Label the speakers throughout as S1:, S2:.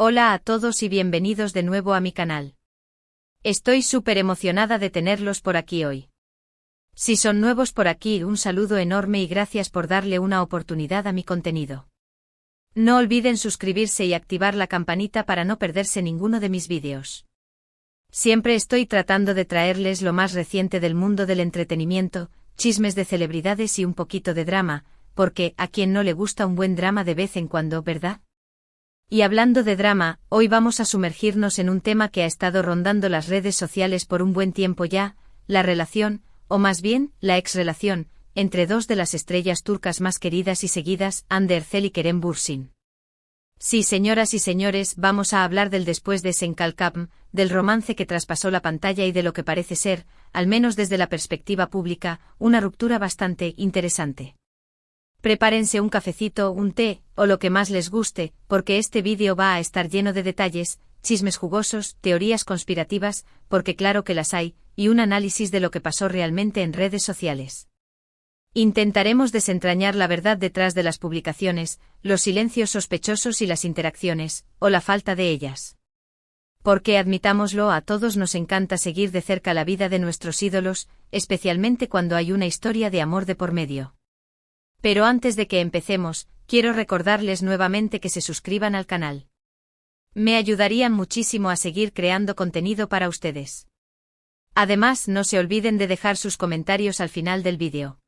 S1: Hola a todos y bienvenidos de nuevo a mi canal. Estoy súper emocionada de tenerlos por aquí hoy. Si son nuevos por aquí, un saludo enorme y gracias por darle una oportunidad a mi contenido. No olviden suscribirse y activar la campanita para no perderse ninguno de mis vídeos. Siempre estoy tratando de traerles lo más reciente del mundo del entretenimiento, chismes de celebridades y un poquito de drama, porque a quien no le gusta un buen drama de vez en cuando, ¿verdad? Y hablando de drama, hoy vamos a sumergirnos en un tema que ha estado rondando las redes sociales por un buen tiempo ya, la relación, o más bien, la exrelación, entre dos de las estrellas turcas más queridas y seguidas, Hande Erçel y Kerem Bürsin. Sí, señoras y señores, vamos a hablar del después de Sen Kalkapm, del romance que traspasó la pantalla y de lo que parece ser, al menos desde la perspectiva pública, una ruptura bastante interesante. Prepárense un cafecito, un té, o lo que más les guste, porque este vídeo va a estar lleno de detalles, chismes jugosos, teorías conspirativas, porque claro que las hay, y un análisis de lo que pasó realmente en redes sociales. Intentaremos desentrañar la verdad detrás de las publicaciones, los silencios sospechosos y las interacciones, o la falta de ellas. Porque admitámoslo, a todos nos encanta seguir de cerca la vida de nuestros ídolos, especialmente cuando hay una historia de amor de por medio. Pero antes de que empecemos, quiero recordarles nuevamente que se suscriban al canal. Me ayudarían muchísimo a seguir creando contenido para ustedes. Además, no se olviden de dejar sus comentarios al final del vídeo.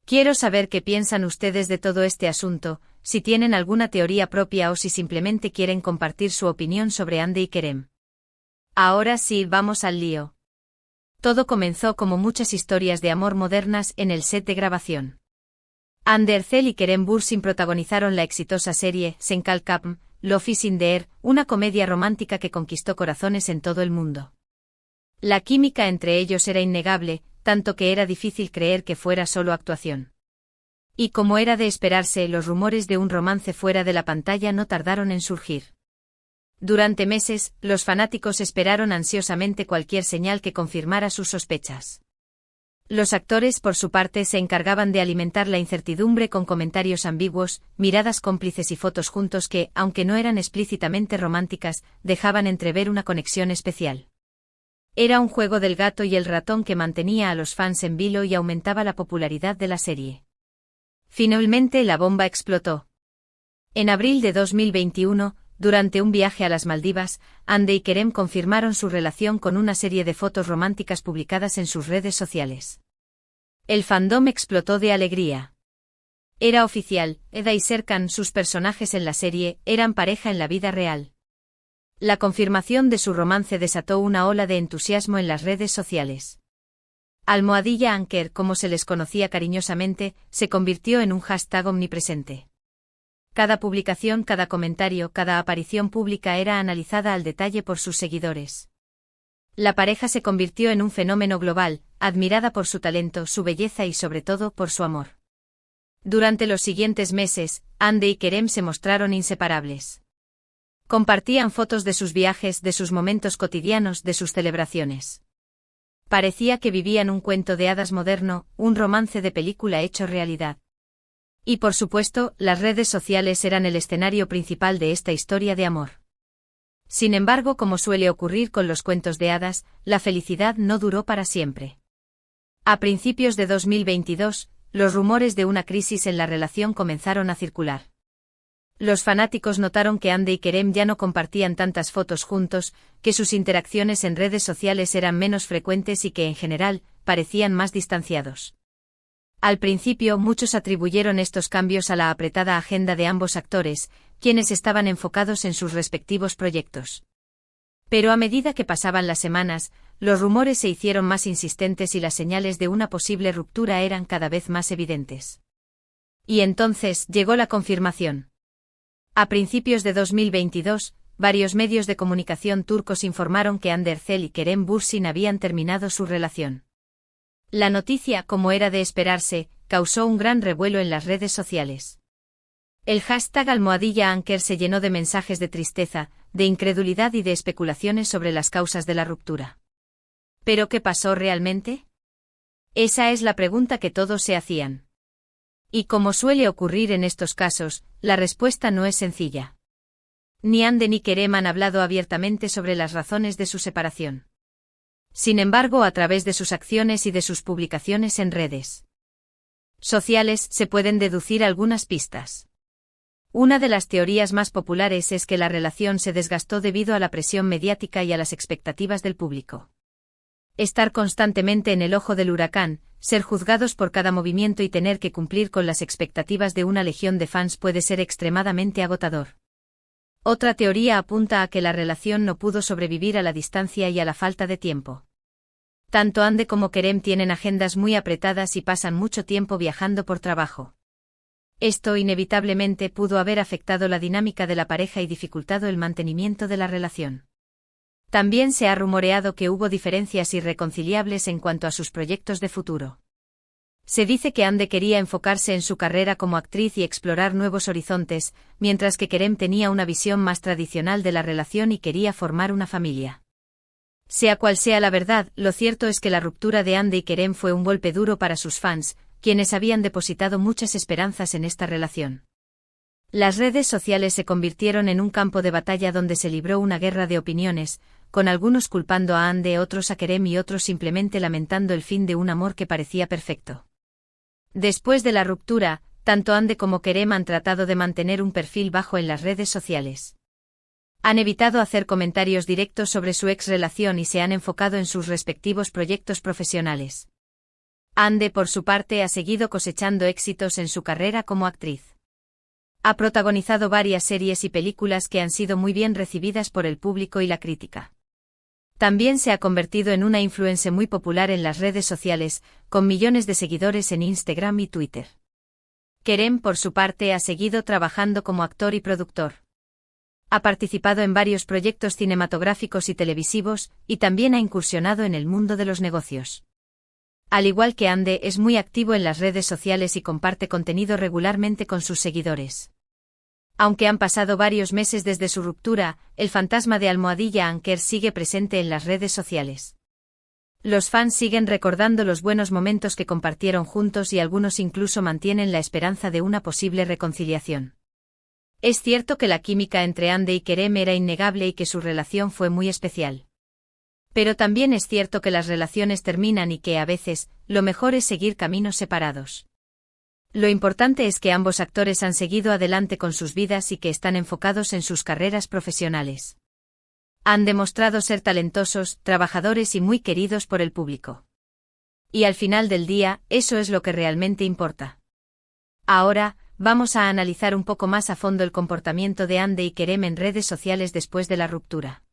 S1: Quiero saber qué piensan ustedes de todo este asunto, si tienen alguna teoría propia o si simplemente quieren compartir su opinión sobre Hande y Kerem. Ahora sí, vamos al lío. Todo comenzó como muchas historias de amor modernas en el set de grabación. Hande Erçel y Kerem Bürsin protagonizaron la exitosa serie Sen Kalkapm, Love is in the Air, una comedia romántica que conquistó corazones en todo el mundo. La química entre ellos era innegable, tanto que era difícil creer que fuera solo actuación. Y como era de esperarse, los rumores de un romance fuera de la pantalla no tardaron en surgir. Durante meses, los fanáticos esperaron ansiosamente cualquier señal que confirmara sus sospechas. Los actores, por su parte, se encargaban de alimentar la incertidumbre con comentarios ambiguos, miradas cómplices y fotos juntos que, aunque no eran explícitamente románticas, dejaban entrever una conexión especial. Era un juego del gato y el ratón que mantenía a los fans en vilo y aumentaba la popularidad de la serie. Finalmente la bomba explotó. En abril de 2021, durante un viaje a las Maldivas, Hande y Kerem confirmaron su relación con una serie de fotos románticas publicadas en sus redes sociales. El fandom explotó de alegría. Era oficial, Eda y Serkan, sus personajes en la serie, eran pareja en la vida real. La confirmación de su romance desató una ola de entusiasmo en las redes sociales. #Anker, como se les conocía cariñosamente, se convirtió en un hashtag omnipresente. Cada publicación, cada comentario, cada aparición pública era analizada al detalle por sus seguidores. La pareja se convirtió en un fenómeno global, admirada por su talento, su belleza y sobre todo por su amor. Durante los siguientes meses, Hande y Kerem se mostraron inseparables. Compartían fotos de sus viajes, de sus momentos cotidianos, de sus celebraciones. Parecía que vivían un cuento de hadas moderno, un romance de película hecho realidad. Y por supuesto, las redes sociales eran el escenario principal de esta historia de amor. Sin embargo, como suele ocurrir con los cuentos de hadas, la felicidad no duró para siempre. A principios de 2022, los rumores de una crisis en la relación comenzaron a circular. Los fanáticos notaron que Hande y Kerem ya no compartían tantas fotos juntos, que sus interacciones en redes sociales eran menos frecuentes y que en general, parecían más distanciados. Al principio, muchos atribuyeron estos cambios a la apretada agenda de ambos actores, quienes estaban enfocados en sus respectivos proyectos. Pero a medida que pasaban las semanas, los rumores se hicieron más insistentes y las señales de una posible ruptura eran cada vez más evidentes. Y entonces llegó la confirmación. A principios de 2022, varios medios de comunicación turcos informaron que Hande Erçel y Kerem Bürsin habían terminado su relación. La noticia, como era de esperarse, causó un gran revuelo en las redes sociales. El hashtag #Anker se llenó de mensajes de tristeza, de incredulidad y de especulaciones sobre las causas de la ruptura. ¿Pero qué pasó realmente? Esa es la pregunta que todos se hacían. Y como suele ocurrir en estos casos, la respuesta no es sencilla. Ni Ande ni Kerem han hablado abiertamente sobre las razones de su separación. Sin embargo, a través de sus acciones y de sus publicaciones en redes sociales se pueden deducir algunas pistas. Una de las teorías más populares es que la relación se desgastó debido a la presión mediática y a las expectativas del público. Estar constantemente en el ojo del huracán, ser juzgados por cada movimiento y tener que cumplir con las expectativas de una legión de fans puede ser extremadamente agotador. Otra teoría apunta a que la relación no pudo sobrevivir a la distancia y a la falta de tiempo. Tanto Ande como Kerem tienen agendas muy apretadas y pasan mucho tiempo viajando por trabajo. Esto inevitablemente pudo haber afectado la dinámica de la pareja y dificultado el mantenimiento de la relación. También se ha rumoreado que hubo diferencias irreconciliables en cuanto a sus proyectos de futuro. Se dice que Ande quería enfocarse en su carrera como actriz y explorar nuevos horizontes, mientras que Kerem tenía una visión más tradicional de la relación y quería formar una familia. Sea cual sea la verdad, lo cierto es que la ruptura de Ande y Kerem fue un golpe duro para sus fans, quienes habían depositado muchas esperanzas en esta relación. Las redes sociales se convirtieron en un campo de batalla donde se libró una guerra de opiniones, con algunos culpando a Ande, otros a Kerem y otros simplemente lamentando el fin de un amor que parecía perfecto. Después de la ruptura, tanto Ande como Kerem han tratado de mantener un perfil bajo en las redes sociales. Han evitado hacer comentarios directos sobre su ex relación y se han enfocado en sus respectivos proyectos profesionales. Ande, por su parte, ha seguido cosechando éxitos en su carrera como actriz. Ha protagonizado varias series y películas que han sido muy bien recibidas por el público y la crítica. También se ha convertido en una influencer muy popular en las redes sociales, con millones de seguidores en Instagram y Twitter. Kerem, por su parte, ha seguido trabajando como actor y productor. Ha participado en varios proyectos cinematográficos y televisivos, y también ha incursionado en el mundo de los negocios. Al igual que Ande, es muy activo en las redes sociales y comparte contenido regularmente con sus seguidores. Aunque han pasado varios meses desde su ruptura, el fantasma de Almohadilla Anker sigue presente en las redes sociales. Los fans siguen recordando los buenos momentos que compartieron juntos y algunos incluso mantienen la esperanza de una posible reconciliación. Es cierto que la química entre Ande y Kerem era innegable y que su relación fue muy especial. Pero también es cierto que las relaciones terminan y que, a veces, lo mejor es seguir caminos separados. Lo importante es que ambos actores han seguido adelante con sus vidas y que están enfocados en sus carreras profesionales. Han demostrado ser talentosos, trabajadores y muy queridos por el público. Y al final del día, eso es lo que realmente importa. Ahora, vamos a analizar un poco más a fondo el comportamiento de Ande y Kerem en redes sociales después de la ruptura.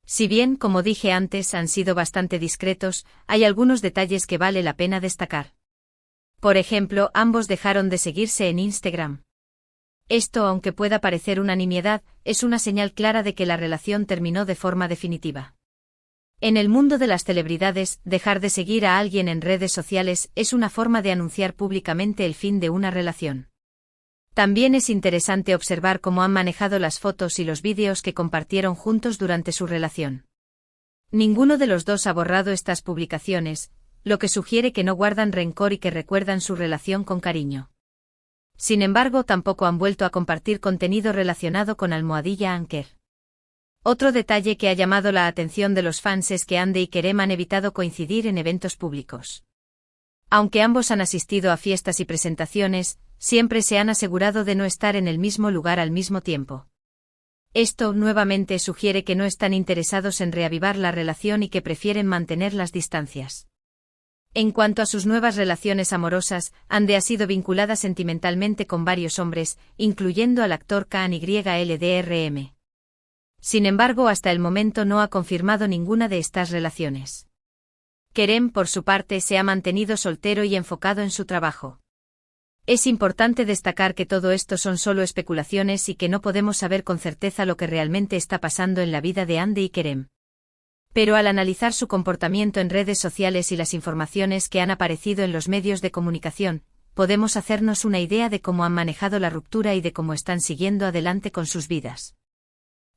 S1: Si bien, como dije antes, han sido bastante discretos, hay algunos detalles que vale la pena destacar. Por ejemplo, ambos dejaron de seguirse en Instagram. Esto, aunque pueda parecer una nimiedad, es una señal clara de que la relación terminó de forma definitiva. En el mundo de las celebridades, dejar de seguir a alguien en redes sociales es una forma de anunciar públicamente el fin de una relación. También es interesante observar cómo han manejado las fotos y los vídeos que compartieron juntos durante su relación. Ninguno de los dos ha borrado estas publicaciones, lo que sugiere que no guardan rencor y que recuerdan su relación con cariño. Sin embargo, tampoco han vuelto a compartir contenido relacionado con Almohadilla Anker. Otro detalle que ha llamado la atención de los fans es que Ande y Kerem han evitado coincidir en eventos públicos. Aunque ambos han asistido a fiestas y presentaciones, siempre se han asegurado de no estar en el mismo lugar al mismo tiempo. Esto nuevamente sugiere que no están interesados en reavivar la relación y que prefieren mantener las distancias. En cuanto a sus nuevas relaciones amorosas, Ande ha sido vinculada sentimentalmente con varios hombres, incluyendo al actor KNYLDRM. Sin embargo, hasta el momento no ha confirmado ninguna de estas relaciones. Kerem, por su parte, se ha mantenido soltero y enfocado en su trabajo. Es importante destacar que todo esto son solo especulaciones y que no podemos saber con certeza lo que realmente está pasando en la vida de Ande y Kerem. Pero al analizar su comportamiento en redes sociales y las informaciones que han aparecido en los medios de comunicación, podemos hacernos una idea de cómo han manejado la ruptura y de cómo están siguiendo adelante con sus vidas.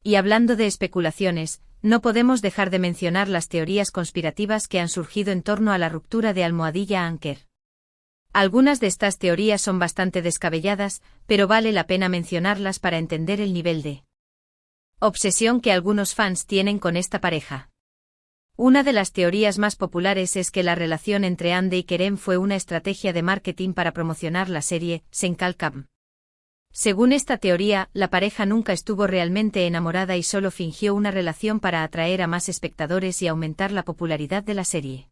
S1: Y hablando de especulaciones, no podemos dejar de mencionar las teorías conspirativas que han surgido en torno a la ruptura de Almohadilla Anker. Algunas de estas teorías son bastante descabelladas, pero vale la pena mencionarlas para entender el nivel de Obsesión que algunos fans tienen con esta pareja. Una de las teorías más populares es que la relación entre Ande y Kerem fue una estrategia de marketing para promocionar la serie Senkalkam. Según esta teoría, la pareja nunca estuvo realmente enamorada y solo fingió una relación para atraer a más espectadores y aumentar la popularidad de la serie.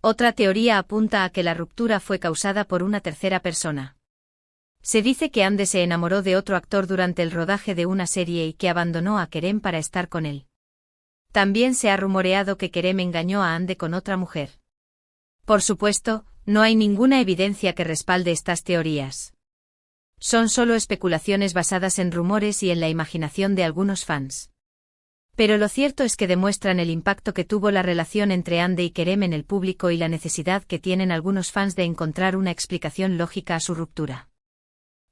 S1: Otra teoría apunta a que la ruptura fue causada por una tercera persona. Se dice que Ande se enamoró de otro actor durante el rodaje de una serie y que abandonó a Kerem para estar con él. También se ha rumoreado que Kerem engañó a Ande con otra mujer. Por supuesto, no hay ninguna evidencia que respalde estas teorías. Son solo especulaciones basadas en rumores y en la imaginación de algunos fans. Pero lo cierto es que demuestran el impacto que tuvo la relación entre Ande y Kerem en el público y la necesidad que tienen algunos fans de encontrar una explicación lógica a su ruptura.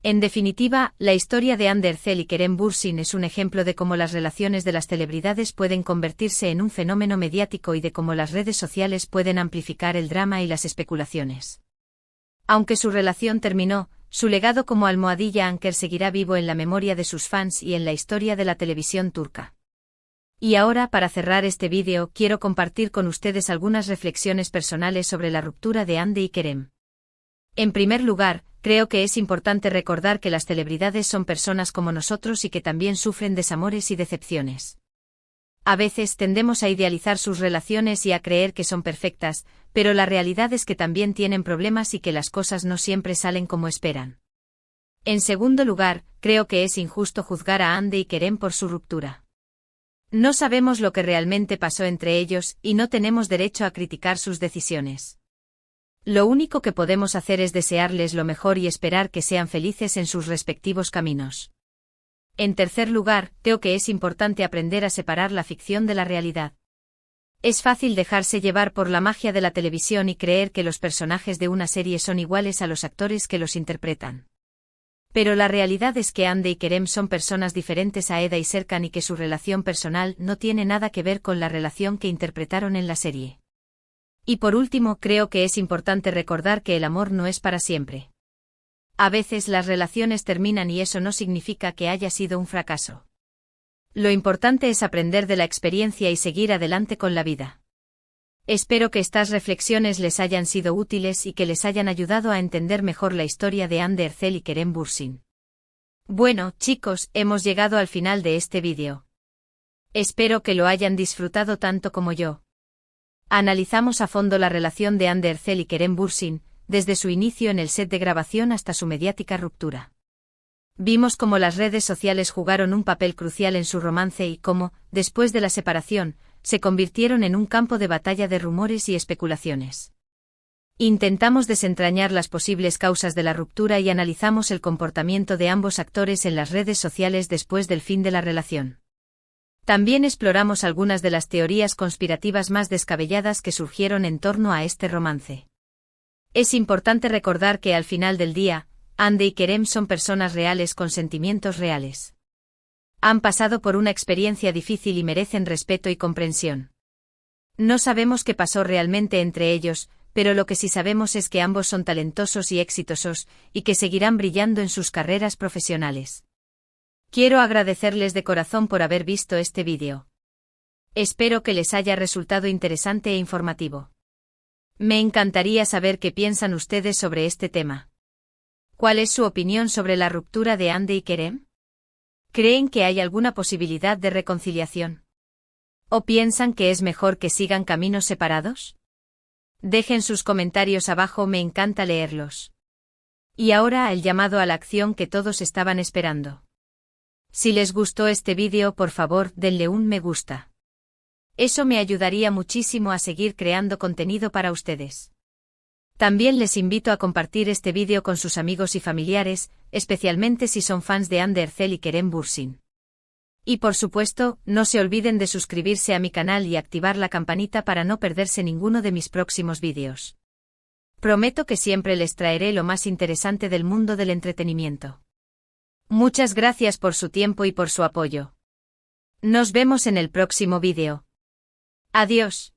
S1: En definitiva, la historia de Hande Erçel y Kerem Bürsin es un ejemplo de cómo las relaciones de las celebridades pueden convertirse en un fenómeno mediático y de cómo las redes sociales pueden amplificar el drama y las especulaciones. Aunque su relación terminó, su legado como almohadilla anker seguirá vivo en la memoria de sus fans y en la historia de la televisión turca. Y ahora, para cerrar este vídeo, quiero compartir con ustedes algunas reflexiones personales sobre la ruptura de Hande y Kerem. En primer lugar, creo que es importante recordar que las celebridades son personas como nosotros y que también sufren desamores y decepciones. A veces tendemos a idealizar sus relaciones y a creer que son perfectas, pero la realidad es que también tienen problemas y que las cosas no siempre salen como esperan. En segundo lugar, creo que es injusto juzgar a Hande y Kerem por su ruptura. No sabemos lo que realmente pasó entre ellos y no tenemos derecho a criticar sus decisiones. Lo único que podemos hacer es desearles lo mejor y esperar que sean felices en sus respectivos caminos. En tercer lugar, creo que es importante aprender a separar la ficción de la realidad. Es fácil dejarse llevar por la magia de la televisión y creer que los personajes de una serie son iguales a los actores que los interpretan. Pero la realidad es que Hande y Kerem son personas diferentes a Eda y Serkan y que su relación personal no tiene nada que ver con la relación que interpretaron en la serie. Y por último, creo que es importante recordar que el amor no es para siempre. A veces las relaciones terminan y eso no significa que haya sido un fracaso. Lo importante es aprender de la experiencia y seguir adelante con la vida. Espero que estas reflexiones les hayan sido útiles y que les hayan ayudado a entender mejor la historia de Hande Erçel y Kerem Bürsin. Bueno, chicos, hemos llegado al final de este vídeo. Espero que lo hayan disfrutado tanto como yo. Analizamos a fondo la relación de Hande Erçel y Kerem Bürsin, desde su inicio en el set de grabación hasta su mediática ruptura. Vimos cómo las redes sociales jugaron un papel crucial en su romance y cómo, después de la separación, se convirtieron en un campo de batalla de rumores y especulaciones. Intentamos desentrañar las posibles causas de la ruptura y analizamos el comportamiento de ambos actores en las redes sociales después del fin de la relación. También exploramos algunas de las teorías conspirativas más descabelladas que surgieron en torno a este romance. Es importante recordar que al final del día, Hande y Kerem son personas reales con sentimientos reales. Han pasado por una experiencia difícil y merecen respeto y comprensión. No sabemos qué pasó realmente entre ellos, pero lo que sí sabemos es que ambos son talentosos y exitosos, y que seguirán brillando en sus carreras profesionales. Quiero agradecerles de corazón por haber visto este vídeo. Espero que les haya resultado interesante e informativo. Me encantaría saber qué piensan ustedes sobre este tema. ¿Cuál es su opinión sobre la ruptura de Hande y Kerem? ¿Creen que hay alguna posibilidad de reconciliación? ¿O piensan que es mejor que sigan caminos separados? Dejen sus comentarios abajo, me encanta leerlos. Y ahora el llamado a la acción que todos estaban esperando. Si les gustó este vídeo, por favor, denle un me gusta. Eso me ayudaría muchísimo a seguir creando contenido para ustedes. También les invito a compartir este vídeo con sus amigos y familiares, especialmente si son fans de Hande Erçel y Kerem Bürsin. Y por supuesto, no se olviden de suscribirse a mi canal y activar la campanita para no perderse ninguno de mis próximos vídeos. Prometo que siempre les traeré lo más interesante del mundo del entretenimiento. Muchas gracias por su tiempo y por su apoyo. Nos vemos en el próximo vídeo. Adiós.